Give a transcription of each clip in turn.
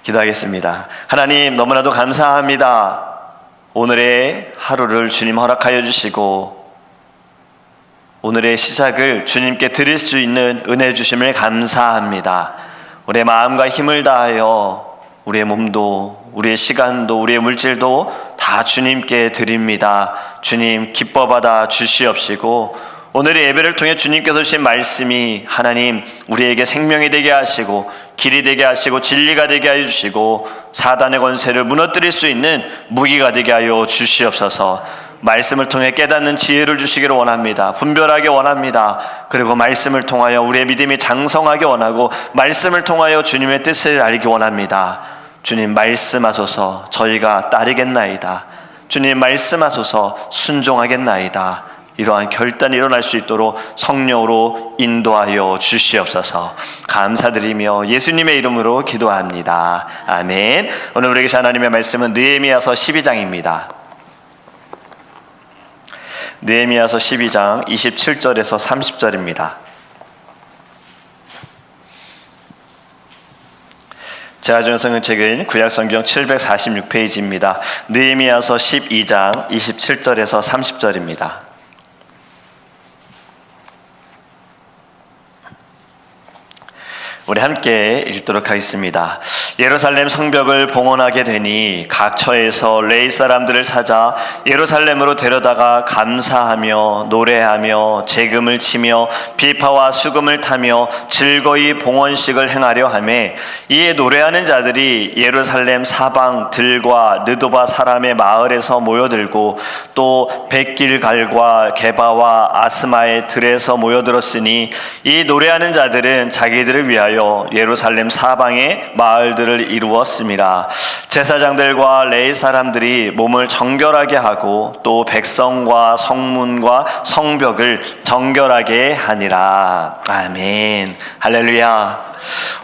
기도하겠습니다. 하나님, 너무나도 감사합니다. 오늘의 하루를 주님 허락하여 주시고 오늘의 시작을 주님께 드릴 수 있는 은혜 주심을 감사합니다. 우리의 마음과 힘을 다하여 우리의 몸도 우리의 시간도 우리의 물질도 다 주님께 드립니다. 주님 기뻐 받아 주시옵시고 오늘의 예배를 통해 주님께서 주신 말씀이 하나님 우리에게 생명이 되게 하시고 길이 되게 하시고 진리가 되게 하여 주시고 사단의 권세를 무너뜨릴 수 있는 무기가 되게 하여 주시옵소서. 말씀을 통해 깨닫는 지혜를 주시기를 원합니다. 분별하게 원합니다. 그리고 말씀을 통하여 우리의 믿음이 장성하게 원하고 말씀을 통하여 주님의 뜻을 알기 원합니다. 주님 말씀하소서 저희가 따르겠나이다. 주님 말씀하소서 순종하겠나이다. 이러한 결단이 일어날 수 있도록 성령으로 인도하여 주시옵소서. 감사드리며 예수님의 이름으로 기도합니다. 아멘. 오늘 우리에게 하나님의 말씀은 느헤미야서 12장입니다. 느헤미야서 12장 27절에서 30절입니다. 제가 준 성경책은 구약성경 746페이지입니다. 느헤미야서 12장 27절에서 30절입니다. 우리 함께 읽도록 하겠습니다. 예루살렘 성벽을 봉헌하게 되니 각 처에서 레위 사람들을 찾아 예루살렘으로 데려다가 감사하며 노래하며 재금을 치며 비파와 수금을 타며 즐거이 봉헌식을 행하려 하매 이에 노래하는 자들이 예루살렘 사방 들과 느도바 사람의 마을에서 모여들고 또 백길갈과 게바와 아스마의 들에서 모여들었으니 이 노래하는 자들은 자기들을 위하여 예루살렘 사방의 마을들을 이루었습니다. 제사장들과 레위 사람들이 몸을 정결하게 하고 또 백성과 성문과 성벽을 정결하게 하니라. 아멘. 할렐루야.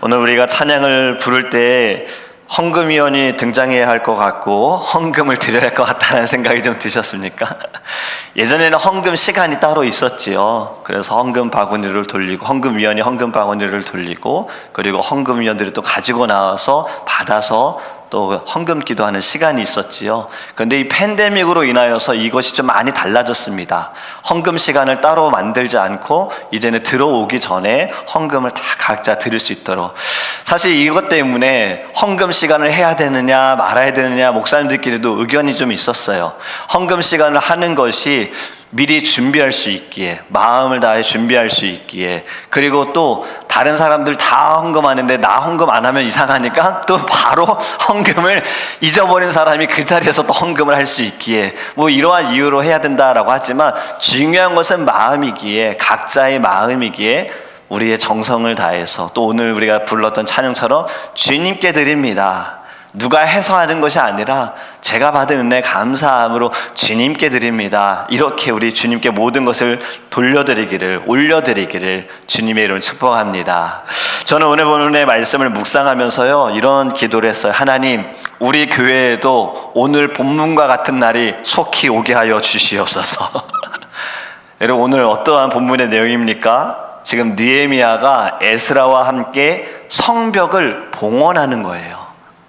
오늘 우리가 찬양을 부를 때 헌금위원이 등장해야 할 것 같고 헌금을 드려야 할 것 같다는 생각이 좀 드셨습니까? 예전에는 헌금 시간이 따로 있었지요. 그래서 헌금 바구니를 돌리고 헌금위원이 헌금 바구니를 돌리고 그리고 헌금위원들이 또 가지고 나와서 받아서 또 헌금 기도하는 시간이 있었지요. 그런데 이 팬데믹으로 인하여서 이것이 좀 많이 달라졌습니다. 헌금 시간을 따로 만들지 않고 이제는 들어오기 전에 헌금을 다 각자 드릴 수 있도록. 사실 이것 때문에 헌금 시간을 해야 되느냐 말아야 되느냐 목사님들끼리도 의견이 좀 있었어요. 헌금 시간을 하는 것이 미리 준비할 수 있기에, 마음을 다해 준비할 수 있기에, 그리고 또 다른 사람들 다 헌금하는데 나 헌금 안 하면 이상하니까 또 바로 헌금을 잊어버린 사람이 그 자리에서 또 헌금을 할 수 있기에, 뭐 이러한 이유로 해야 된다라고 하지만 중요한 것은 마음이기에, 각자의 마음이기에 우리의 정성을 다해서, 또 오늘 우리가 불렀던 찬양처럼 주님께 드립니다. 누가 해서 하는 것이 아니라 제가 받은 은혜 감사함으로 주님께 드립니다. 이렇게 우리 주님께 모든 것을 돌려드리기를, 올려드리기를 주님의 이름으로 축복합니다. 저는 오늘 본문의 말씀을 묵상하면서요 이런 기도를 했어요. 하나님, 우리 교회에도 오늘 본문과 같은 날이 속히 오게 하여 주시옵소서. 여러분, 오늘 어떠한 본문의 내용입니까? 지금 느헤미야가 에스라와 함께 성벽을 봉헌하는 거예요.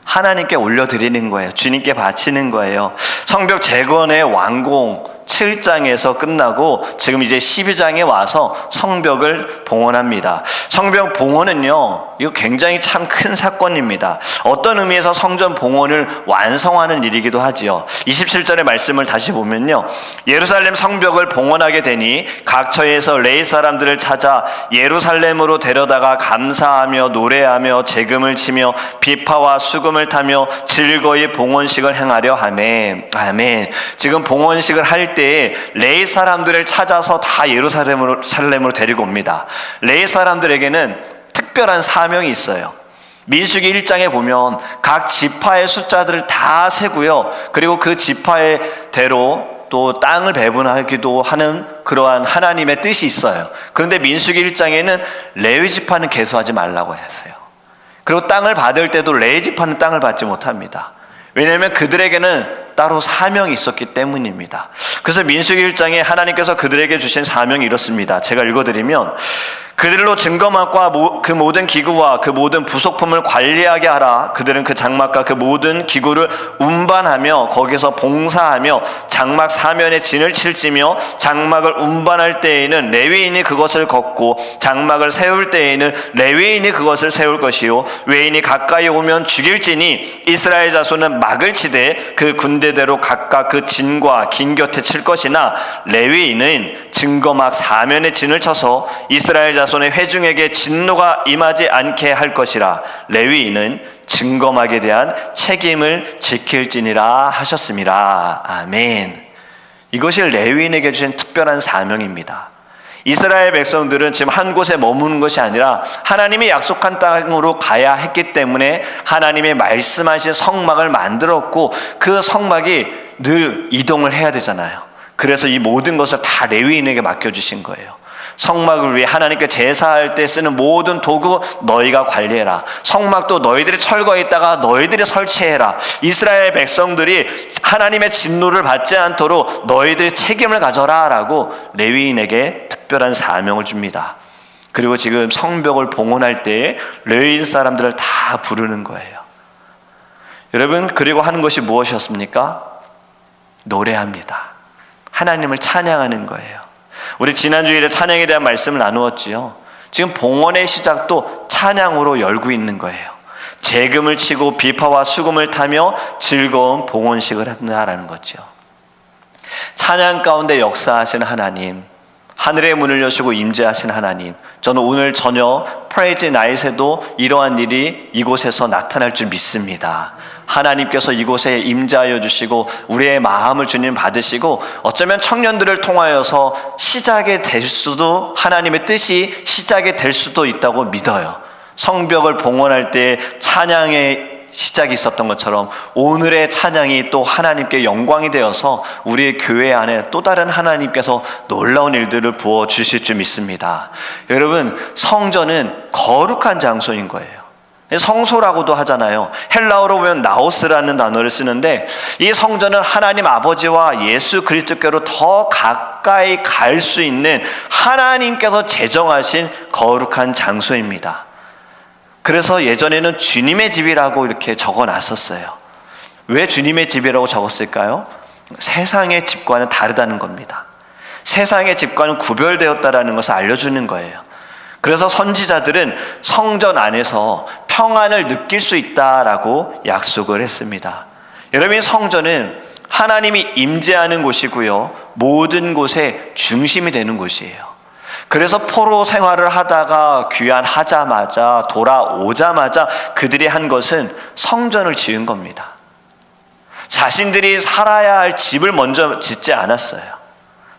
하나님께 올려드리는 거예요. 주님께 바치는 거예요. 성벽 재건의 완공 7장에서 끝나고 지금 이제 12장에 와서 성벽을 봉헌합니다. 성벽 봉헌은요, 이거 굉장히 참 큰 사건입니다. 어떤 의미에서 성전 봉헌을 완성하는 일이기도 하지요. 27절의 말씀을 다시 보면요, 예루살렘 성벽을 봉헌하게 되니 각 처에서 레위 사람들을 찾아 예루살렘으로 데려다가 감사하며 노래하며 재금을 치며 비파와 수금을 타며 즐거이 봉헌식을 행하려 하매. 아멘. 지금 봉헌식을 할 때에 레위 사람들을 찾아서 다 예루살렘으로 데리고 옵니다. 레위 사람들에게는 특별한 사명이 있어요. 민수기 1장에 보면 각 지파의 숫자들을 다 세고요, 그리고 그 지파의 대로 또 땅을 배분하기도 하는 그러한 하나님의 뜻이 있어요. 그런데 민수기 1장에는 레위 지파는 계수하지 말라고 했어요. 그리고 땅을 받을 때도 레위 지파는 땅을 받지 못합니다. 왜냐하면 그들에게는 따로 사명이 있었기 때문입니다. 그래서 민수기 1장에 하나님께서 그들에게 주신 사명이 이렇습니다. 제가 읽어드리면, 그들로 증거막과 그 모든 기구와 그 모든 부속품을 관리하게 하라. 그들은 그 장막과 그 모든 기구를 운반하며 거기서 봉사하며 장막 사면에 진을 칠지며 장막을 운반할 때에는 레위인이 그것을 걷고 장막을 세울 때에는 레위인이 그것을 세울 것이요 외인이 가까이 오면 죽일지니 이스라엘 자손은 막을 치되 그 군대대로 각각 그 진과 긴 곁에 칠 것이나 레위인은 증거막 사면에 진을 쳐서 이스라엘 자손의 회중에게 진노가 임하지 않게 할 것이라. 레위인은 증거막에 대한 책임을 지킬지니라 하셨습니다. 아멘. 이것이 레위인에게 주신 특별한 사명입니다. 이스라엘 백성들은 지금 한 곳에 머무는 것이 아니라 하나님이 약속한 땅으로 가야 했기 때문에 하나님의 말씀하신 성막을 만들었고 그 성막이 늘 이동을 해야 되잖아요. 그래서 이 모든 것을 다 레위인에게 맡겨주신 거예요. 성막을 위해 하나님께 제사할 때 쓰는 모든 도구 너희가 관리해라. 성막도 너희들이 철거했다가 너희들이 설치해라. 이스라엘 백성들이 하나님의 진노를 받지 않도록 너희들이 책임을 가져라 라고 레위인에게 특별한 사명을 줍니다. 그리고 지금 성벽을 봉헌할 때에 레위인 사람들을 다 부르는 거예요. 여러분, 그리고 하는 것이 무엇이었습니까? 노래합니다. 하나님을 찬양하는 거예요. 우리 지난주일에 찬양에 대한 말씀을 나누었지요. 지금 봉헌의 시작도 찬양으로 열고 있는 거예요. 재금을 치고 비파와 수금을 타며 즐거운 봉헌식을 한다라는 거죠. 찬양 가운데 역사하신 하나님, 하늘의 문을 여시고 임재하신 하나님, 저는 오늘 저녁 프레이즈 나잇에도 이러한 일이 이곳에서 나타날 줄 믿습니다. 하나님께서 이곳에 임재하여 주시고 우리의 마음을 주님 받으시고 어쩌면 청년들을 통하여서 시작이 될 수도, 하나님의 뜻이 시작이 될 수도 있다고 믿어요. 성벽을 봉헌할 때 찬양의 시작이 있었던 것처럼 오늘의 찬양이 또 하나님께 영광이 되어서 우리의 교회 안에 또 다른 하나님께서 놀라운 일들을 부어주실 줄 믿습니다. 여러분, 성전은 거룩한 장소인 거예요. 성소라고도 하잖아요. 헬라어로 보면 나오스라는 단어를 쓰는데 이 성전은 하나님 아버지와 예수 그리스도께로 더 가까이 갈 수 있는 하나님께서 제정하신 거룩한 장소입니다. 그래서 예전에는 주님의 집이라고 이렇게 적어놨었어요. 왜 주님의 집이라고 적었을까요? 세상의 집과는 다르다는 겁니다. 세상의 집과는 구별되었다라는 것을 알려주는 거예요. 그래서 선지자들은 성전 안에서 평안을 느낄 수 있다라고 약속을 했습니다. 여러분, 성전은 하나님이 임재하는 곳이고요, 모든 곳의 중심이 되는 곳이에요. 그래서 포로 생활을 하다가 귀환하자마자 돌아오자마자 그들이 한 것은 성전을 지은 겁니다. 자신들이 살아야 할 집을 먼저 짓지 않았어요.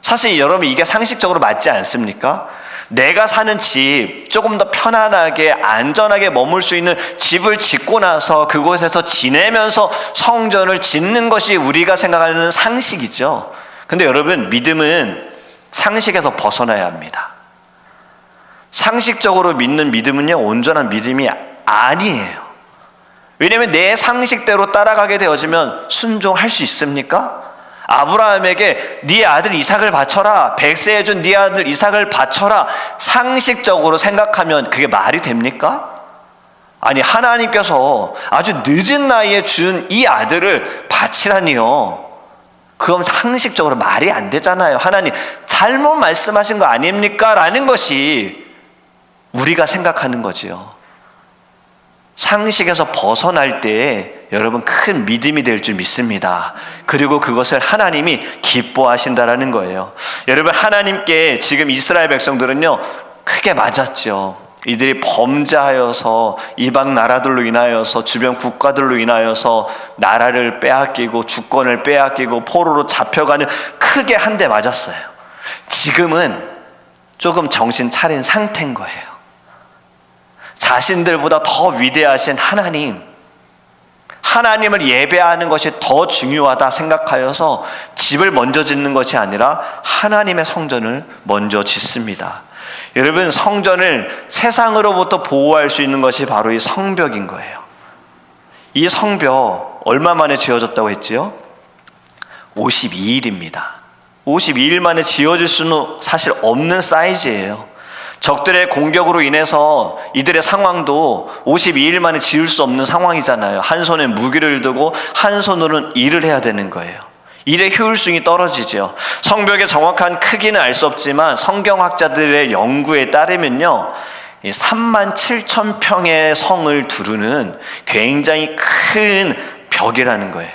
사실 여러분, 이게 상식적으로 맞지 않습니까? 내가 사는 집, 조금 더 편안하게 안전하게 머물 수 있는 집을 짓고 나서 그곳에서 지내면서 성전을 짓는 것이 우리가 생각하는 상식이죠. 근데 여러분, 믿음은 상식에서 벗어나야 합니다. 상식적으로 믿는 믿음은요, 온전한 믿음이 아니에요. 왜냐하면 내 상식대로 따라가게 되어지면 순종할 수 있습니까? 아브라함에게 네 아들 이삭을 바쳐라, 백세에 준 네 아들 이삭을 바쳐라, 상식적으로 생각하면 그게 말이 됩니까? 아니, 하나님께서 아주 늦은 나이에 준 이 아들을 바치라니요, 그건 상식적으로 말이 안 되잖아요. 하나님 잘못 말씀하신 거 아닙니까? 라는 것이 우리가 생각하는 거지요. 상식에서 벗어날 때 여러분, 큰 믿음이 될 줄 믿습니다. 그리고 그것을 하나님이 기뻐하신다라는 거예요. 여러분, 하나님께 지금 이스라엘 백성들은요, 크게 맞았죠. 이들이 범죄하여서 이방 나라들로 인하여서 주변 국가들로 인하여서 나라를 빼앗기고 주권을 빼앗기고 포로로 잡혀가는 크게 한 대 맞았어요. 지금은 조금 정신 차린 상태인 거예요. 자신들보다 더 위대하신 하나님을 예배하는 것이 더 중요하다 생각하여서 집을 먼저 짓는 것이 아니라 하나님의 성전을 먼저 짓습니다. 여러분, 성전을 세상으로부터 보호할 수 있는 것이 바로 이 성벽인 거예요. 이 성벽 얼마 만에 지어졌다고 했지요? 52일입니다. 52일 만에 지어질 수는 사실 없는 사이즈예요. 적들의 공격으로 인해서 이들의 상황도 52일 만에 지을 수 없는 상황이잖아요. 한 손에 무기를 들고 한 손으로는 일을 해야 되는 거예요. 일의 효율성이 떨어지죠. 성벽의 정확한 크기는 알 수 없지만 성경학자들의 연구에 따르면요, 37,000평의 성을 두르는 굉장히 큰 벽이라는 거예요.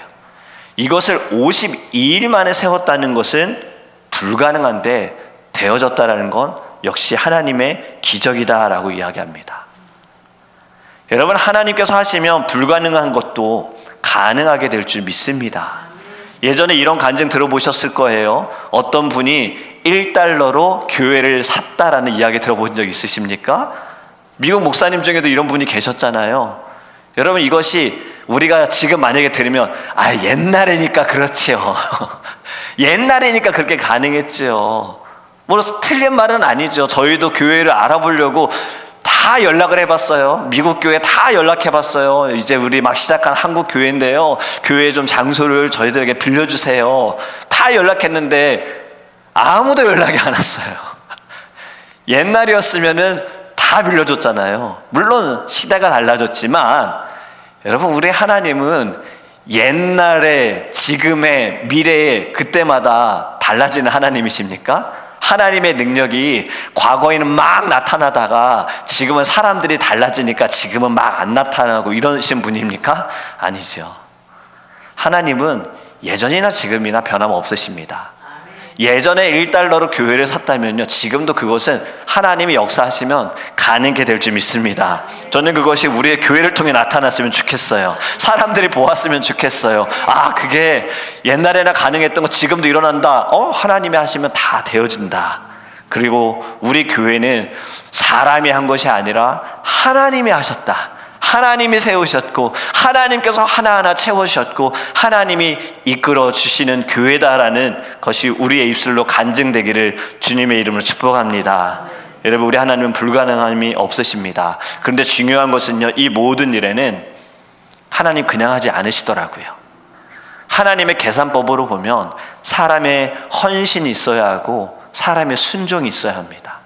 이것을 52일 만에 세웠다는 것은 불가능한데 되어졌다는 건 역시 하나님의 기적이다라고 이야기합니다. 여러분, 하나님께서 하시면 불가능한 것도 가능하게 될 줄 믿습니다. 예전에 이런 간증 들어보셨을 거예요. 어떤 분이 1달러로 교회를 샀다라는 이야기 들어본 적 있으십니까? 미국 목사님 중에도 이런 분이 계셨잖아요. 여러분, 이것이 우리가 지금 만약에 들으면 옛날이니까 그렇지요. 옛날이니까 그렇게 가능했지요. 뭐 틀린 말은 아니죠. 저희도 교회를 알아보려고 다 연락을 해봤어요. 미국 교회 다 연락해봤어요. 이제 우리 막 시작한 한국 교회인데요, 교회 좀 장소를 저희들에게 빌려주세요. 다 연락했는데 아무도 연락이 안 왔어요. 옛날이었으면은 다 빌려줬잖아요. 물론 시대가 달라졌지만 여러분, 우리 하나님은 옛날에, 지금의, 미래에 그때마다 달라지는 하나님이십니까? 하나님의 능력이 과거에는 막 나타나다가 지금은 사람들이 달라지니까 지금은 막 안 나타나고 이러신 분입니까? 아니죠. 하나님은 예전이나 지금이나 변함없으십니다. 예전에 1달러로 교회를 샀다면요, 지금도 그것은 하나님이 역사하시면 가능하게 될 줄 믿습니다. 저는 그것이 우리의 교회를 통해 나타났으면 좋겠어요. 사람들이 보았으면 좋겠어요. 그게 옛날에나 가능했던 거 지금도 일어난다. 하나님이 하시면 다 되어진다. 그리고 우리 교회는 사람이 한 것이 아니라 하나님이 하셨다. 하나님이 세우셨고 하나님께서 하나하나 채우셨고 하나님이 이끌어 주시는 교회다라는 것이 우리의 입술로 간증되기를 주님의 이름으로 축복합니다. 여러분, 우리 하나님은 불가능함이 없으십니다. 그런데 중요한 것은요, 이 모든 일에는 하나님 그냥 하지 않으시더라고요. 하나님의 계산법으로 보면 사람의 헌신이 있어야 하고 사람의 순종이 있어야 합니다.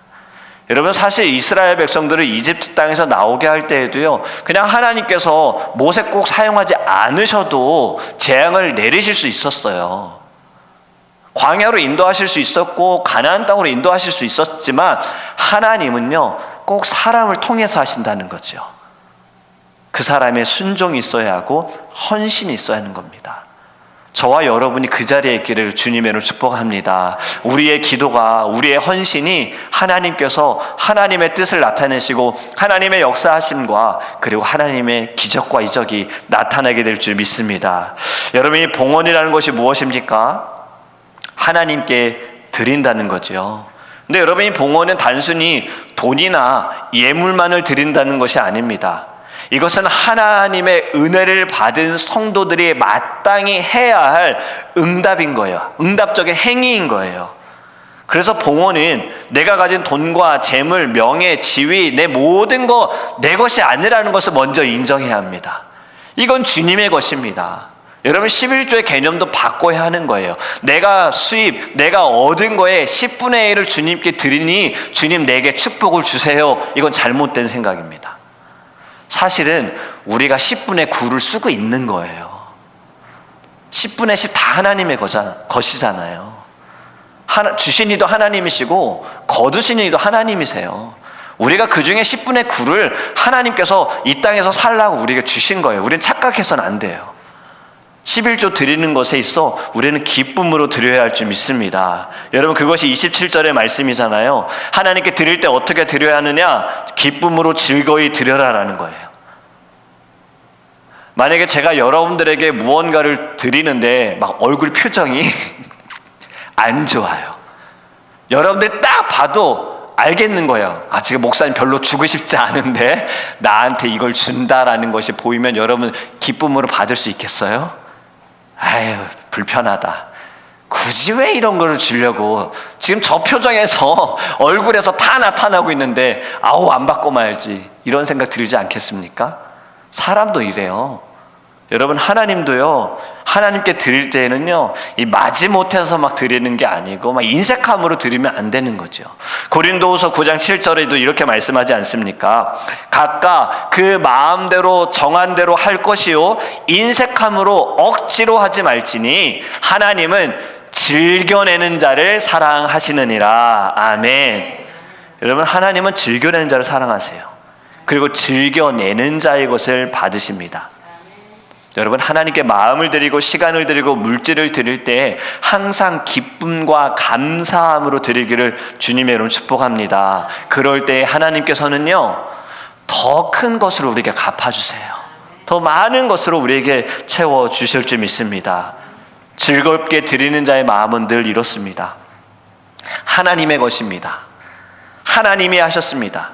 여러분, 사실 이스라엘 백성들을 이집트 땅에서 나오게 할 때에도요, 그냥 하나님께서 모세 꼭 사용하지 않으셔도 재앙을 내리실 수 있었어요. 광야로 인도하실 수 있었고 가나안 땅으로 인도하실 수 있었지만 하나님은요, 꼭 사람을 통해서 하신다는 거죠. 그 사람의 순종이 있어야 하고 헌신이 있어야 하는 겁니다. 저와 여러분이 그 자리에 있기를 주님의 이름으로 축복합니다. 우리의 기도가, 우리의 헌신이 하나님께서 하나님의 뜻을 나타내시고 하나님의 역사하심과 그리고 하나님의 기적과 이적이 나타나게 될 줄 믿습니다. 여러분이 봉헌이라는 것이 무엇입니까? 하나님께 드린다는 거죠. 근데 여러분이 봉헌은 단순히 돈이나 예물만을 드린다는 것이 아닙니다. 이것은 하나님의 은혜를 받은 성도들이 마땅히 해야 할 응답인 거예요. 응답적인 행위인 거예요. 그래서 봉헌은 내가 가진 돈과 재물, 명예, 지위, 내 모든 거 내 것이 아니라는 것을 먼저 인정해야 합니다. 이건 주님의 것입니다. 여러분, 11조의 개념도 바꿔야 하는 거예요. 내가 수입, 내가 얻은 거에 10분의 1을 주님께 드리니 주님 내게 축복을 주세요. 이건 잘못된 생각입니다. 사실은 우리가 10분의 9를 쓰고 있는 거예요. 10분의 10 다 하나님의 것이잖아요. 주신 이도 하나님이시고 거두신 이도 하나님이세요. 우리가 그 중에 10분의 9를 하나님께서 이 땅에서 살라고 우리에게 주신 거예요. 우리는 착각해서는 안 돼요. 11조 드리는 것에 있어 우리는 기쁨으로 드려야 할 줄 믿습니다. 여러분, 그것이 27절의 말씀이잖아요. 하나님께 드릴 때 어떻게 드려야 하느냐? 기쁨으로 즐거이 드려라라는 거예요. 만약에 제가 여러분들에게 무언가를 드리는데 막 얼굴 표정이 안 좋아요. 여러분들 딱 봐도 알겠는 거예요. 지금 목사님 별로 주고 싶지 않은데 나한테 이걸 준다라는 것이 보이면 여러분 기쁨으로 받을 수 있겠어요? 불편하다. 굳이 왜 이런 거를 주려고? 지금 저 표정에서 얼굴에서 다 나타나고 있는데 안 받고 말지, 이런 생각 들지 않겠습니까? 사람도 이래요. 여러분, 하나님도요, 하나님께 드릴 때에는요, 이 마지못해서 막 드리는 게 아니고 막 인색함으로 드리면 안 되는 거죠. 고린도후서 9장 7절에도 이렇게 말씀하지 않습니까? 각각 그 마음대로 정한 대로 할 것이요 인색함으로 억지로 하지 말지니 하나님은 즐겨내는 자를 사랑하시느니라. 아멘. 여러분, 하나님은 즐겨내는 자를 사랑하세요. 그리고 즐겨내는 자의 것을 받으십니다. 여러분, 하나님께 마음을 드리고 시간을 드리고 물질을 드릴 때 항상 기쁨과 감사함으로 드리기를 주님의 이름으로 축복합니다. 그럴 때 하나님께서는요, 더 큰 것으로 우리에게 갚아주세요. 더 많은 것으로 우리에게 채워주실 줄 믿습니다. 즐겁게 드리는 자의 마음은 늘 이렇습니다. 하나님의 것입니다. 하나님이 하셨습니다.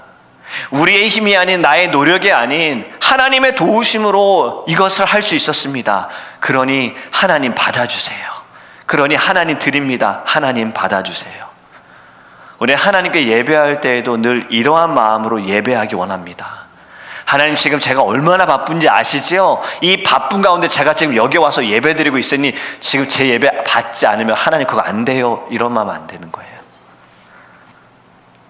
우리의 힘이 아닌, 나의 노력이 아닌 하나님의 도우심으로 이것을 할 수 있었습니다. 그러니 하나님 받아주세요. 그러니 하나님 드립니다. 하나님 받아주세요. 우리 하나님께 예배할 때에도 늘 이러한 마음으로 예배하기 원합니다. 하나님, 지금 제가 얼마나 바쁜지 아시지요? 이 바쁜 가운데 제가 지금 여기 와서 예배 드리고 있으니 지금 제 예배 받지 않으면 하나님 그거 안 돼요. 이런 마음 안 되는 거예요.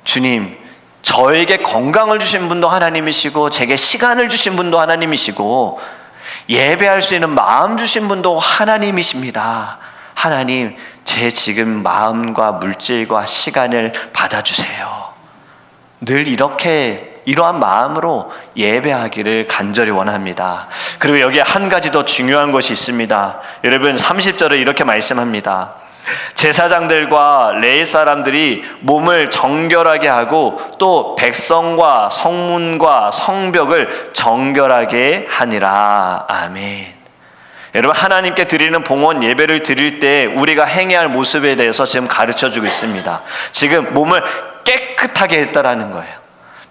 주님, 저에게 건강을 주신 분도 하나님이시고 제게 시간을 주신 분도 하나님이시고 예배할 수 있는 마음 주신 분도 하나님이십니다. 하나님, 제 지금 마음과 물질과 시간을 받아주세요. 늘 이러한 마음으로 예배하기를 간절히 원합니다. 그리고 여기에 한 가지 더 중요한 것이 있습니다. 여러분, 30절에 이렇게 말씀합니다. 제사장들과 레위 사람들이 몸을 정결하게 하고 또 백성과 성문과 성벽을 정결하게 하니라. 아멘. 여러분, 하나님께 드리는 봉헌 예배를 드릴 때 우리가 행해야 할 모습에 대해서 지금 가르쳐주고 있습니다. 지금 몸을 깨끗하게 했다라는 거예요.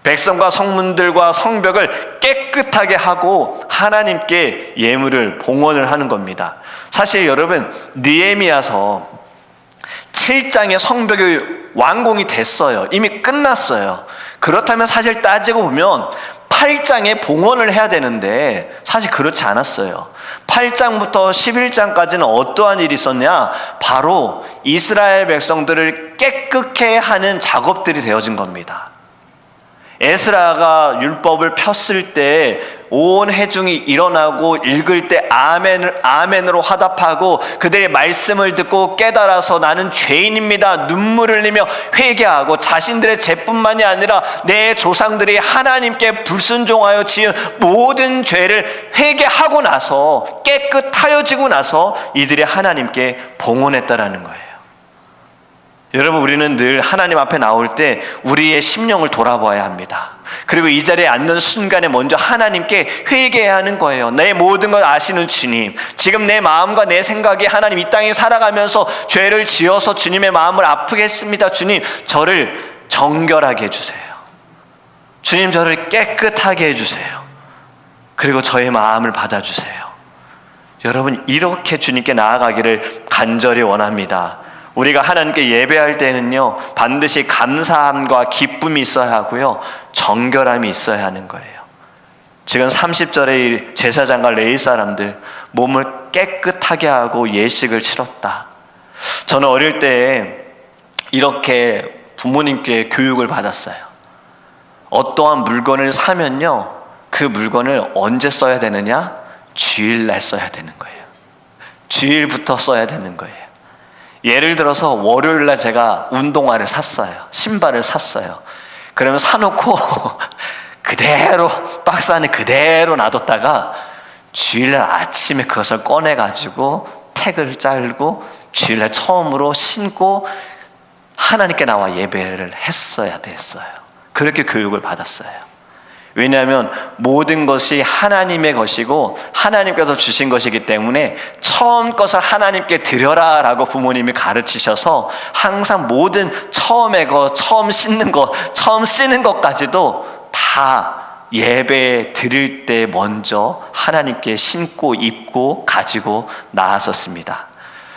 백성과 성문들과 성벽을 깨끗하게 하고 하나님께 예물을 봉헌을 하는 겁니다. 사실 여러분, 느헤미야서 7장의 성벽이 완공이 됐어요. 이미 끝났어요. 그렇다면 사실 따지고 보면 8장에 봉헌을 해야 되는데 사실 그렇지 않았어요. 8장부터 11장까지는 어떠한 일이 있었냐? 바로 이스라엘 백성들을 깨끗게 하는 작업들이 되어진 겁니다. 에스라가 율법을 폈을 때 온 회중이 일어나고 읽을 때 아멘으로 화답하고 그들의 말씀을 듣고 깨달아서 나는 죄인입니다 눈물을 흘리며 회개하고 자신들의 죄뿐만이 아니라 내 조상들이 하나님께 불순종하여 지은 모든 죄를 회개하고 나서 깨끗하여지고 나서 이들이 하나님께 봉헌했다라는 거예요. 여러분, 우리는 늘 하나님 앞에 나올 때 우리의 심령을 돌아봐야 합니다. 그리고 이 자리에 앉는 순간에 먼저 하나님께 회개해야 하는 거예요. 내 모든 걸 아시는 주님, 지금 내 마음과 내 생각이 하나님 이 땅에 살아가면서 죄를 지어서 주님의 마음을 아프게 했습니다. 주님, 저를 정결하게 해주세요. 주님, 저를 깨끗하게 해주세요. 그리고 저의 마음을 받아주세요. 여러분, 이렇게 주님께 나아가기를 간절히 원합니다. 우리가 하나님께 예배할 때는요, 반드시 감사함과 기쁨이 있어야 하고요, 정결함이 있어야 하는 거예요. 지금 30절의 제사장과 레위 사람들 몸을 깨끗하게 하고 예식을 치렀다. 저는 어릴 때 이렇게 부모님께 교육을 받았어요. 어떠한 물건을 사면요, 그 물건을 언제 써야 되느냐? 주일날 써야 되는 거예요. 주일부터 써야 되는 거예요. 예를 들어서 월요일날 제가 운동화를 샀어요. 신발을 샀어요. 그러면 사놓고 그대로 박스 안에 그대로 놔뒀다가 주일날 아침에 그것을 꺼내가지고 태그를 잘고 주일날 처음으로 신고 하나님께 나와 예배를 했어야 됐어요. 그렇게 교육을 받았어요. 왜냐하면 모든 것이 하나님의 것이고 하나님께서 주신 것이기 때문에 처음 것을 하나님께 드려라 라고 부모님이 가르치셔서 항상 모든 처음의 것, 처음 씻는 것, 처음 쓰는 것까지도 다 예배 드릴 때 먼저 하나님께 신고 입고 가지고 나았었습니다.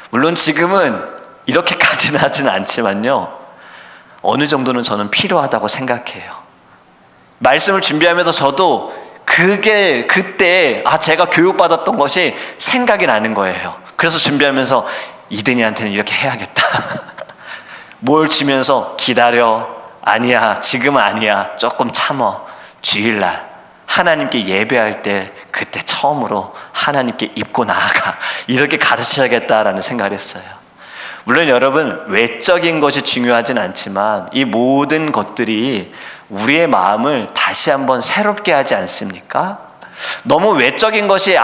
물론 지금은 이렇게까지는 하지는 않지만요, 어느 정도는 저는 필요하다고 생각해요. 말씀을 준비하면서 저도 그게 그때 제가 교육받았던 것이 생각이 나는 거예요. 그래서 준비하면서 이든이한테는 이렇게 해야겠다. 뭘 주면서 기다려. 아니야, 지금은 아니야. 조금 참어. 주일날 하나님께 예배할 때 그때 처음으로 하나님께 입고 나아가. 이렇게 가르쳐야겠다라는 생각을 했어요. 물론 여러분, 외적인 것이 중요하진 않지만 이 모든 것들이 우리의 마음을 다시 한번 새롭게 하지 않습니까? 너무 외적인 것이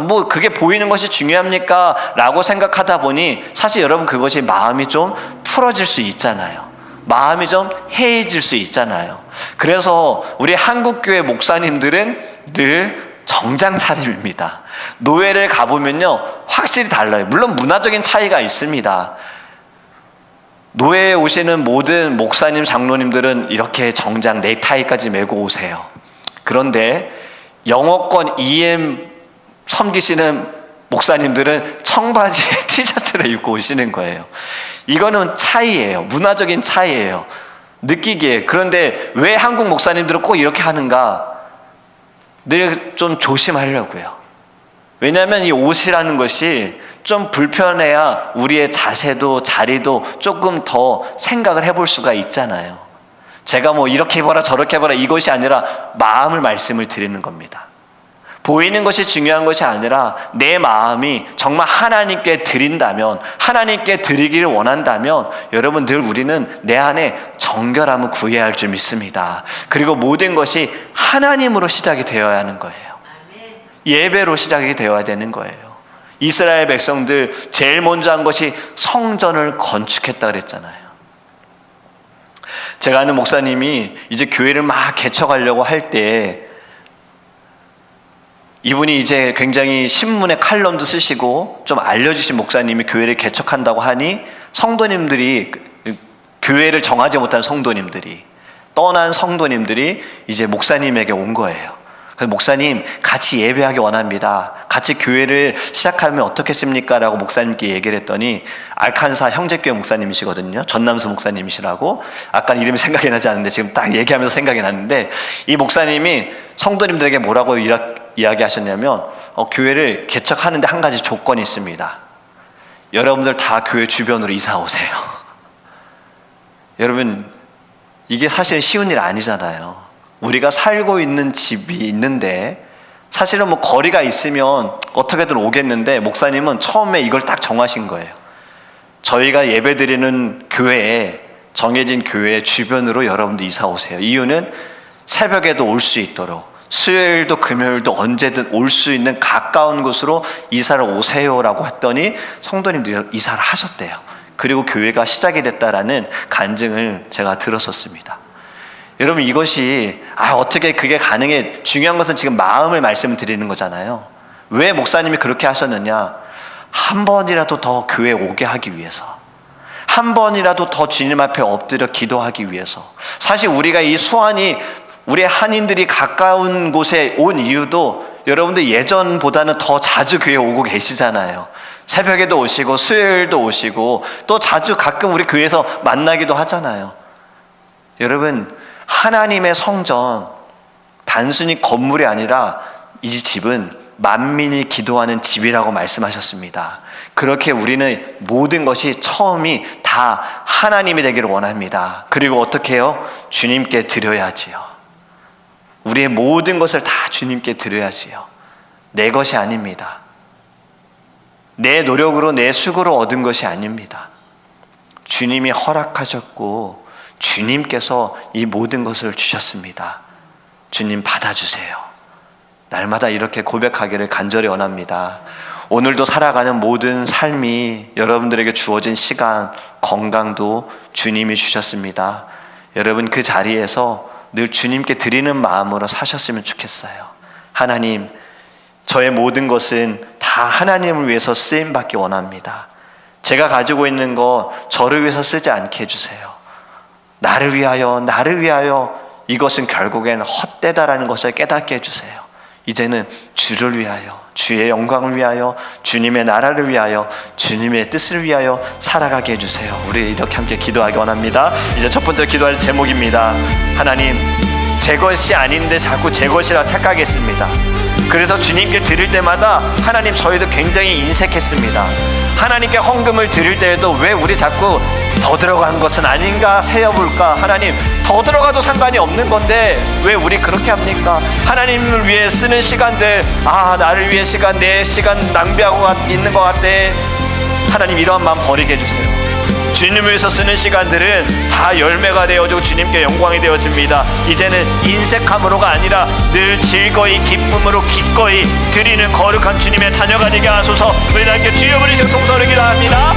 뭐 그게 보이는 것이 중요합니까? 라고 생각하다 보니 사실 여러분, 그것이 마음이 좀 풀어질 수 있잖아요. 마음이 좀 해이질 수 있잖아요. 그래서 우리 한국교회 목사님들은 늘 정장 차림입니다. 노예를 가보면요, 확실히 달라요. 물론 문화적인 차이가 있습니다. 노예에 오시는 모든 목사님, 장로님들은 이렇게 정장 넥타이까지 메고 오세요. 그런데 영어권 EM 섬기시는 목사님들은 청바지에 티셔츠를 입고 오시는 거예요. 이거는 차이예요. 문화적인 차이예요. 느끼기에. 그런데 왜 한국 목사님들은 꼭 이렇게 하는가? 늘 좀 조심하려고요. 왜냐하면 이 옷이라는 것이 좀 불편해야 우리의 자세도 자리도 조금 더 생각을 해볼 수가 있잖아요. 제가 뭐 이렇게 해봐라 저렇게 해봐라 이것이 아니라 마음을 말씀을 드리는 겁니다. 보이는 것이 중요한 것이 아니라 내 마음이 정말 하나님께 드린다면, 하나님께 드리기를 원한다면 여러분, 늘 우리는 내 안에 정결함을 구해야 할 줄 믿습니다. 그리고 모든 것이 하나님으로 시작이 되어야 하는 거예요. 예배로 시작이 되어야 되는 거예요. 이스라엘 백성들 제일 먼저 한 것이 성전을 건축했다 그랬잖아요. 제가 아는 목사님이 이제 교회를 막 개척하려고 할 때 이분이 이제 굉장히 신문에 칼럼도 쓰시고 좀 알려주신 목사님이 교회를 개척한다고 하니 성도님들이, 교회를 정하지 못한 성도님들이, 떠난 성도님들이 이제 목사님에게 온 거예요. 그래서 목사님, 같이 예배하기 원합니다. 같이 교회를 시작하면 어떻겠습니까? 라고 목사님께 얘기를 했더니 알칸사 형제교회 목사님이시거든요. 전남수 목사님이시라고. 아까 이름이 생각이 나지 않는데 지금 딱 얘기하면서 생각이 났는데, 이 목사님이 성도님들에게 뭐라고 이야기하셨냐면 교회를 개척하는데 한 가지 조건이 있습니다. 여러분들 다 교회 주변으로 이사 오세요. 여러분, 이게 사실 쉬운 일 아니잖아요. 우리가 살고 있는 집이 있는데 사실은 뭐 거리가 있으면 어떻게든 오겠는데, 목사님은 처음에 이걸 딱 정하신 거예요. 저희가 예배드리는 교회에, 정해진 교회 주변으로 여러분들 이사 오세요. 이유는 새벽에도 올 수 있도록, 수요일도 금요일도 언제든 올 수 있는 가까운 곳으로 이사를 오세요라고 했더니 성도님들이 이사를 하셨대요. 그리고 교회가 시작이 됐다라는 간증을 제가 들었었습니다. 여러분, 이것이 어떻게 그게 가능해? 중요한 것은 지금 마음을 말씀드리는 거잖아요. 왜 목사님이 그렇게 하셨느냐? 한 번이라도 더 교회에 오게 하기 위해서, 한 번이라도 더 주님 앞에 엎드려 기도하기 위해서. 사실 우리가 이 수완이, 우리 한인들이 가까운 곳에 온 이유도 여러분들 예전보다는 더 자주 교회에 오고 계시잖아요. 새벽에도 오시고 수요일도 오시고 또 자주 가끔 우리 교회에서 만나기도 하잖아요. 여러분, 하나님의 성전, 단순히 건물이 아니라 이 집은 만민이 기도하는 집이라고 말씀하셨습니다. 그렇게 우리는 모든 것이 처음이 다 하나님이 되기를 원합니다. 그리고 어떻게 해요? 주님께 드려야지요. 우리의 모든 것을 다 주님께 드려야지요. 내 것이 아닙니다. 내 노력으로, 내 수고로 얻은 것이 아닙니다. 주님이 허락하셨고 주님께서 이 모든 것을 주셨습니다. 주님 받아주세요. 날마다 이렇게 고백하기를 간절히 원합니다. 오늘도 살아가는 모든 삶이, 여러분들에게 주어진 시간, 건강도 주님이 주셨습니다. 여러분, 그 자리에서 늘 주님께 드리는 마음으로 사셨으면 좋겠어요. 하나님, 저의 모든 것은 다 하나님을 위해서 쓰임받기 원합니다. 제가 가지고 있는 거 저를 위해서 쓰지 않게 해주세요. 나를 위하여 이것은 결국엔 헛되다라는 것을 깨닫게 해주세요. 이제는 주를 위하여, 주의 영광을 위하여, 주님의 나라를 위하여, 주님의 뜻을 위하여 살아가게 해주세요. 우리 이렇게 함께 기도하기 원합니다. 이제 첫 번째 기도할 제목입니다. 하나님, 제 것이 아닌데 자꾸 제 것이라 착각했습니다. 그래서 주님께 드릴 때마다 하나님 저희도 굉장히 인색했습니다. 하나님께 헌금을 드릴 때에도 왜 우리 자꾸 더 들어간 것은 아닌가 세어볼까? 하나님 더 들어가도 상관이 없는 건데 왜 우리 그렇게 합니까? 하나님을 위해 쓰는 시간들, 나를 위해 시간, 내 시간 낭비하고 있는 것 같대. 하나님 이러한 마음 버리게 해주세요. 주님을 위해서 쓰는 시간들은 다 열매가 되어지고 주님께 영광이 되어집니다. 이제는 인색함으로가 아니라 늘 즐거이 기쁨으로 기꺼이 드리는 거룩한 주님의 자녀가 되게 하소서. 우리 함께 주여 부르시고 통성으로 기도합니다.